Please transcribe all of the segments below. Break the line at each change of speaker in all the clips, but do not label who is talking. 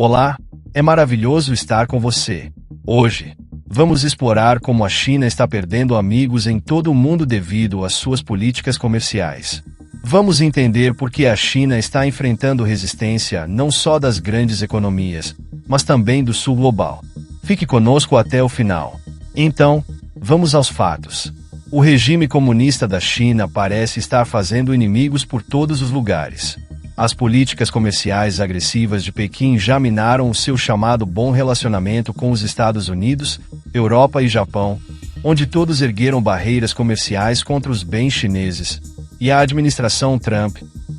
Olá, é maravilhoso estar com você. Hoje, vamos explorar como a China está perdendo amigos em todo o mundo devido às suas políticas comerciais. Vamos entender por que a China está enfrentando resistência não só das grandes economias, mas também do sul global. Fique conosco até o final. Então, vamos aos fatos. O regime comunista da China parece estar fazendo inimigos por todos os lugares. As políticas comerciais agressivas de Pequim já minaram o seu chamado bom relacionamento com os Estados Unidos, Europa e Japão, onde todos ergueram barreiras comerciais contra os bens chineses. E a administração Trump,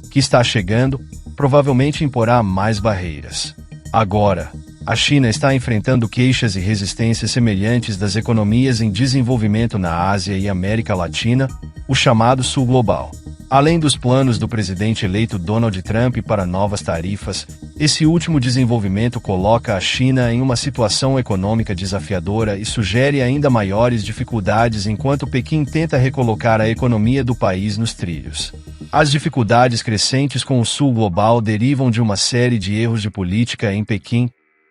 que está chegando, provavelmente imporá mais barreiras. Agora, a China está enfrentando queixas e resistências semelhantes das economias em desenvolvimento na Ásia e América Latina, o chamado Sul Global. Além dos planos do presidente eleito Donald Trump para novas tarifas, esse último desenvolvimento coloca a China em uma situação econômica desafiadora e sugere ainda maiores dificuldades enquanto Pequim tenta recolocar a economia do país nos trilhos. As dificuldades crescentes com o Sul Global derivam de uma série de erros de política em Pequim,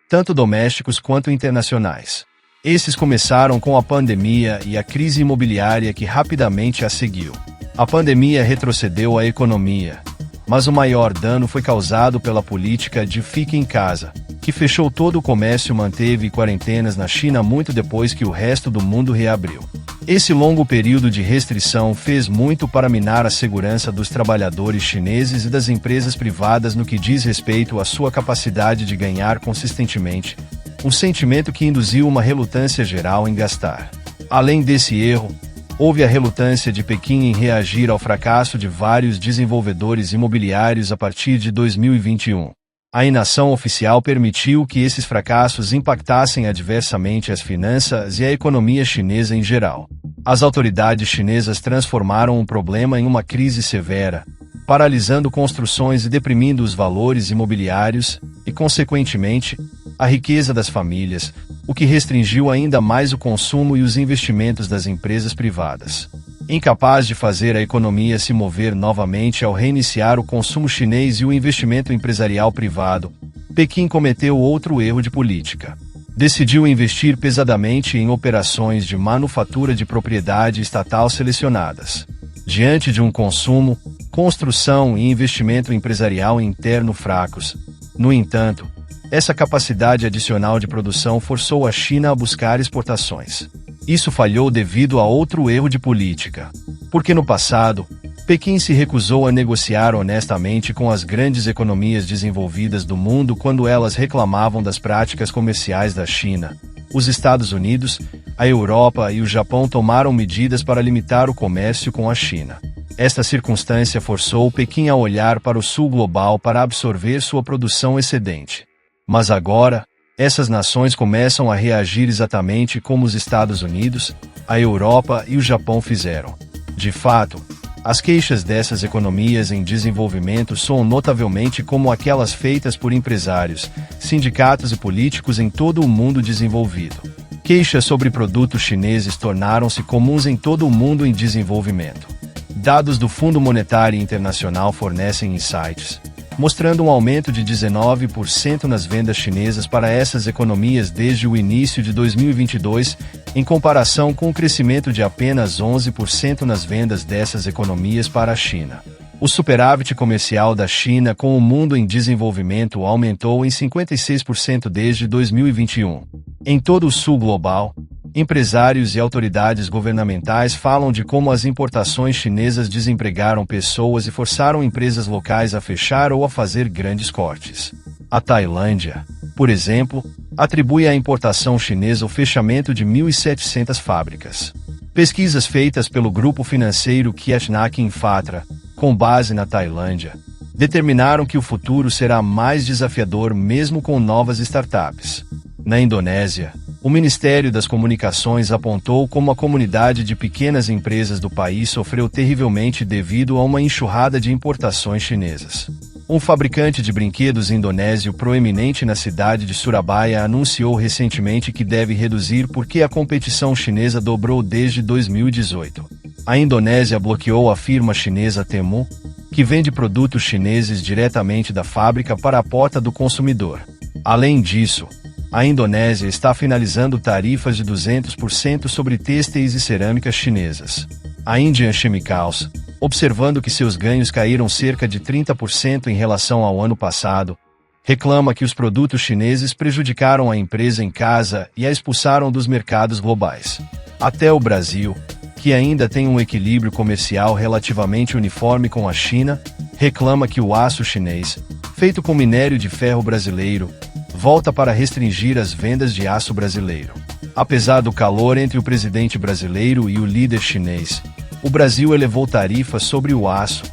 tanto domésticos quanto internacionais. Esses começaram com a pandemia e a crise imobiliária que rapidamente a seguiu. A pandemia retrocedeu a economia, mas o maior dano foi causado pela política de fique em casa, que fechou todo o comércio e manteve quarentenas na China muito depois que o resto do mundo reabriu. Esse longo período de restrição fez muito para minar a segurança dos trabalhadores chineses e das empresas privadas no que diz respeito à sua capacidade de ganhar consistentemente, um sentimento que induziu uma relutância geral em gastar. Além desse erro, houve a relutância de Pequim em reagir ao fracasso de vários desenvolvedores imobiliários a partir de 2021. A inação oficial permitiu que esses fracassos impactassem adversamente as finanças e a economia chinesa em geral. As autoridades chinesas transformaram o problema em uma crise severa, paralisando construções e deprimindo os valores imobiliários e, consequentemente, a riqueza das famílias, o que restringiu ainda mais o consumo e os investimentos das empresas privadas. Incapaz de fazer a economia se mover novamente ao reiniciar o consumo chinês e o investimento empresarial privado, Pequim cometeu outro erro de política. Decidiu investir pesadamente em operações de manufatura de propriedade estatal selecionadas. Diante de um consumo, construção e investimento empresarial interno fracos, no entanto, essa capacidade adicional de produção forçou a China a buscar exportações. Isso falhou devido a outro erro de política. Porque no passado, Pequim se recusou a negociar honestamente com as grandes economias desenvolvidas do mundo quando elas reclamavam das práticas comerciais da China. Os Estados Unidos, a Europa e o Japão tomaram medidas para limitar o comércio com a China. Esta circunstância forçou Pequim a olhar para o Sul Global para absorver sua produção excedente. Mas agora, essas nações começam a reagir exatamente como os Estados Unidos, a Europa e o Japão fizeram. De fato, as queixas dessas economias em desenvolvimento soam notavelmente como aquelas feitas por empresários, sindicatos e políticos em todo o mundo desenvolvido. Queixas sobre produtos chineses tornaram-se comuns em todo o mundo em desenvolvimento. Dados do Fundo Monetário Internacional fornecem insights, mostrando um aumento de 19% nas vendas chinesas para essas economias desde o início de 2022, em comparação com o crescimento de apenas 11% nas vendas dessas economias para a China. O superávit comercial da China com o mundo em desenvolvimento aumentou em 56% desde 2021. Em todo o Sul Global, empresários e autoridades governamentais falam de como as importações chinesas desempregaram pessoas e forçaram empresas locais a fechar ou a fazer grandes cortes. A Tailândia, por exemplo, atribui à importação chinesa o fechamento de 1.700 fábricas. Pesquisas feitas pelo grupo financeiro Kiatnakin Infatra, com base na Tailândia, determinaram que o futuro será mais desafiador mesmo com novas startups. Na Indonésia, o Ministério das Comunicações apontou como a comunidade de pequenas empresas do país sofreu terrivelmente devido a uma enxurrada de importações chinesas. Um fabricante de brinquedos indonésio proeminente na cidade de Surabaya anunciou recentemente que deve reduzir porque a competição chinesa dobrou desde 2018. A Indonésia bloqueou a firma chinesa Temu, que vende produtos chineses diretamente da fábrica para a porta do consumidor. Além disso, a Indonésia está finalizando tarifas de 200% sobre têxteis e cerâmicas chinesas. A Indian Chemicals, observando que seus ganhos caíram cerca de 30% em relação ao ano passado, reclama que os produtos chineses prejudicaram a empresa em casa e a expulsaram dos mercados globais. Até o Brasil, que ainda tem um equilíbrio comercial relativamente uniforme com a China, reclama que o aço chinês, feito com minério de ferro brasileiro, volta para restringir as vendas de aço brasileiro. Apesar do calor entre o presidente brasileiro e o líder chinês, o Brasil elevou tarifas sobre o aço,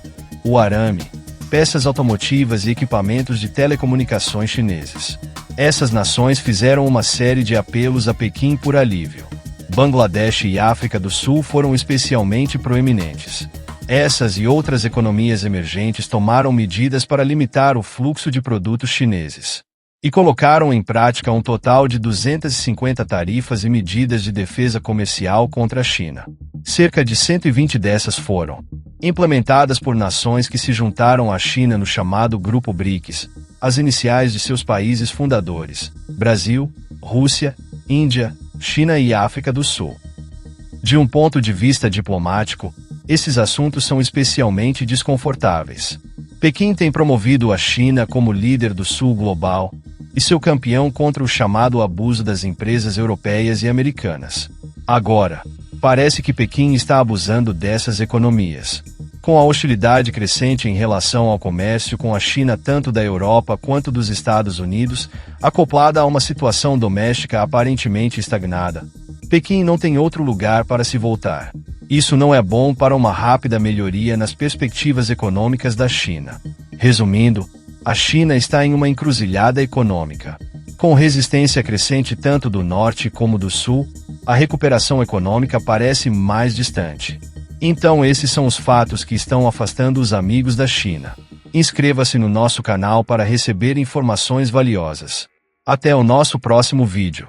o arame, peças automotivas e equipamentos de telecomunicações chineses. Essas nações fizeram uma série de apelos a Pequim por alívio. Bangladesh e África do Sul foram especialmente proeminentes. Essas e outras economias emergentes tomaram medidas para limitar o fluxo de produtos chineses e colocaram em prática um total de 250 tarifas e medidas de defesa comercial contra a China. Cerca de 120 dessas foram implementadas por nações que se juntaram à China no chamado Grupo BRICS, as iniciais de seus países fundadores: Brasil, Rússia, Índia, China e África do Sul. De um ponto de vista diplomático, esses assuntos são especialmente desconfortáveis. Pequim tem promovido a China como líder do Sul global e seu campeão contra o chamado abuso das empresas europeias e americanas. Agora, parece que Pequim está abusando dessas economias. Com a hostilidade crescente em relação ao comércio com a China tanto da Europa quanto dos Estados Unidos, acoplada a uma situação doméstica aparentemente estagnada, Pequim não tem outro lugar para se voltar. Isso não é bom para uma rápida melhoria nas perspectivas econômicas da China. Resumindo, a China está em uma encruzilhada econômica. Com resistência crescente tanto do norte como do sul, a recuperação econômica parece mais distante. Então esses são os fatos que estão afastando os amigos da China. Inscreva-se no nosso canal para receber informações valiosas. Até o nosso próximo vídeo.